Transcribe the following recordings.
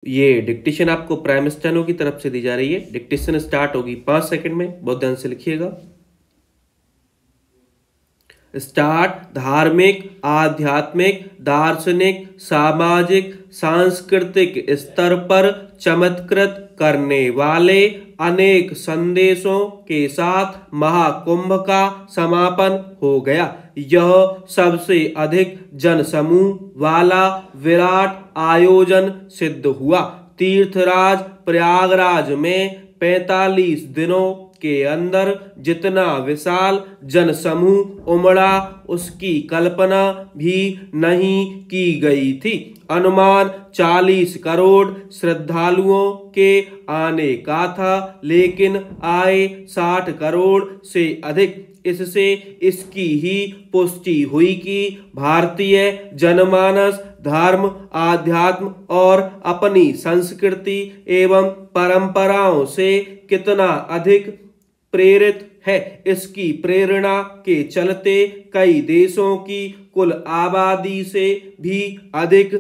ये डिक्टेशन आपको prime steno की तरफ से दी जा रही है। डिक्टेशन स्टार्ट होगी 5 सेकंड में, बहुत ध्यान से लिखिएगा। स्टार्ट। धार्मिक, आध्यात्मिक, दार्शनिक, सामाजिक, सांस्कृतिक स्तर पर चमत्कृत करने वाले अनेक संदेशों के साथ महाकुंभ का समापन हो गया। यह सबसे अधिक जनसमूह वाला विराट आयोजन सिद्ध हुआ। तीर्थराज प्रयागराज में 45 दिनों के अंदर जितना विशाल जनसमूह उमड़ा उसकी कल्पना भी नहीं की गई थी। अनुमान 40 करोड़ श्रद्धालुओं के आने का था, लेकिन आए 60 करोड़ से अधिक। इससे इसकी ही पुष्टि हुई कि भारतीय जनमानस धर्म, आध्यात्म और अपनी संस्कृति एवं परंपराओं से कितना अधिक प्रेरित है। इसकी प्रेरणा के चलते कई देशों की कुल आबादी से भी अधिक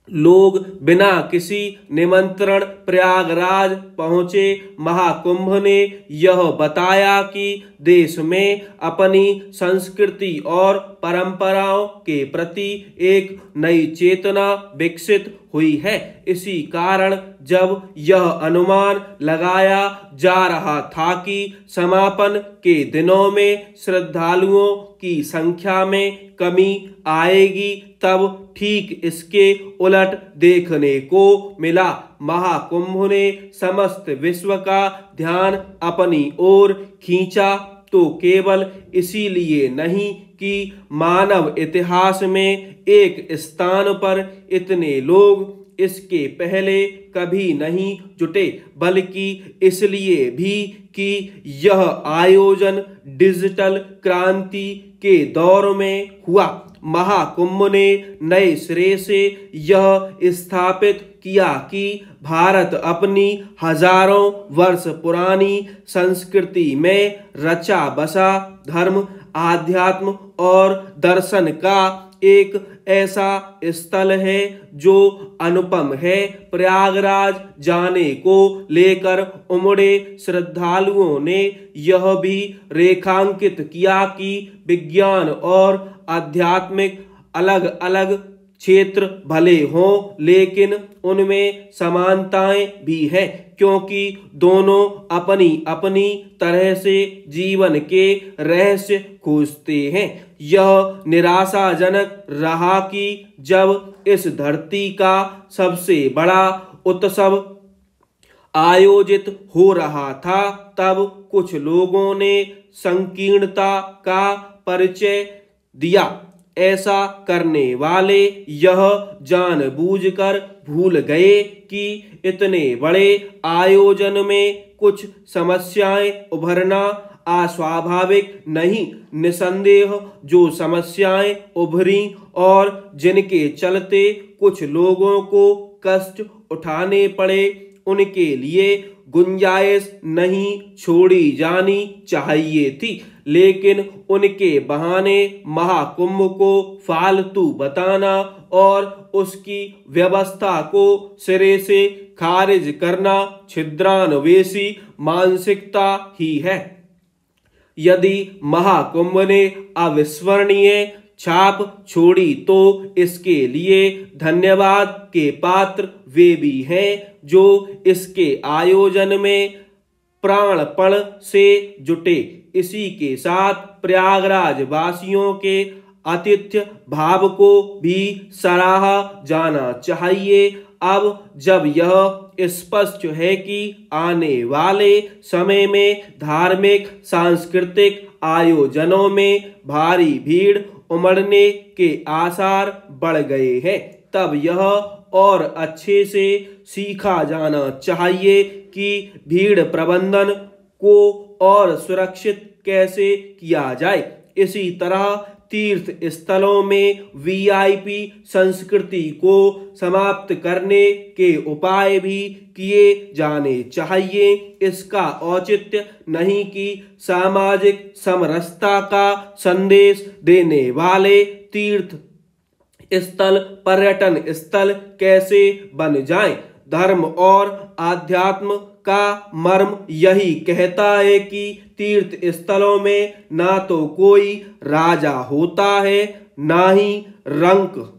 लोग बिना किसी निमंत्रण प्रयागराज पहुंचे। महाकुंभ ने यह बताया कि देश में अपनी संस्कृति और परंपराओं के प्रति एक नई चेतना विकसित हुई है। इसी कारण जब यह अनुमान लगाया जा रहा था कि समापन के दिनों में श्रद्धालुओं की संख्या में कमी आएगी, तब ठीक इसके उलट देखने को मिला। महाकुंभ ने समस्त विश्व का ध्यान अपनी ओर खींचा, तो केवल इसीलिए नहीं कि मानव इतिहास में एक स्थान पर इतने लोग इसके पहले कभी नहीं जुटे, बल्कि इसलिए भी कि यह आयोजन डिजिटल क्रांति के दौर में हुआ। महाकुंभ ने नए सिरे से यह स्थापित किया कि भारत अपनी हजारों वर्ष पुरानी संस्कृति में रचा बसा धर्म, आध्यात्म और दर्शन का एक ऐसा स्थल है जो अनुपम है। प्रयागराज जाने को लेकर उमड़े श्रद्धालुओं ने यह भी रेखांकित किया कि विज्ञान और आध्यात्मिक अलग अलग क्षेत्र भले हों, लेकिन उनमें समानताएं भी हैं, क्योंकि दोनों अपनी अपनी तरह से जीवन के रहस्य खोजते हैं। यह निराशाजनक रहा कि जब इस धरती का सबसे बड़ा उत्सव आयोजित हो रहा था, तब कुछ लोगों ने संकीर्णता का परिचय दिया। ऐसा करने वाले यह जानबूझकर भूल गए कि इतने बड़े आयोजन में कुछ समस्याएं उभरना अस्वाभाविक नहीं। निसंदेह जो समस्याएं उभरी और जिनके चलते कुछ लोगों को कष्ट उठाने पड़े, उनके लिए गुंजाइश नहीं छोड़ी जानी चाहिए थी, लेकिन उनके बहाने महाकुंभ को फालतू बताना और उसकी व्यवस्था को सिरे से खारिज करना छिद्रान्वेषी मानसिकता ही है। यदि महाकुंभ ने अविस्मरणीय छाप छोड़ी तो इसके लिए धन्यवाद के पात्र वे भी हैं जो इसके आयोजन में प्राणपण से जुटे। इसी के साथ प्रयागराज वासियों के आतिथ्य भाव को भी सराहा जाना चाहिए। अब जब यह स्पष्ट है कि आने वाले समय में धार्मिक सांस्कृतिक आयोजनों में भारी भीड़ उमड़ने के आसार बढ़ गए हैं, तब यह और अच्छे से सीखा जाना चाहिए कि भीड़ प्रबंधन को और सुरक्षित कैसे किया जाए। इसी तरह तीर्थ स्थलों में वीआईपी संस्कृति को समाप्त करने के उपाय भी किए जाने चाहिए। इसका औचित्य नहीं कि सामाजिक समरसता का संदेश देने वाले तीर्थ स्थल पर्यटन स्थल कैसे बन जाएं। धर्म और आध्यात्म का मर्म यही कहता है कि तीर्थ स्थलों में ना तो कोई राजा होता है ना ही रंक।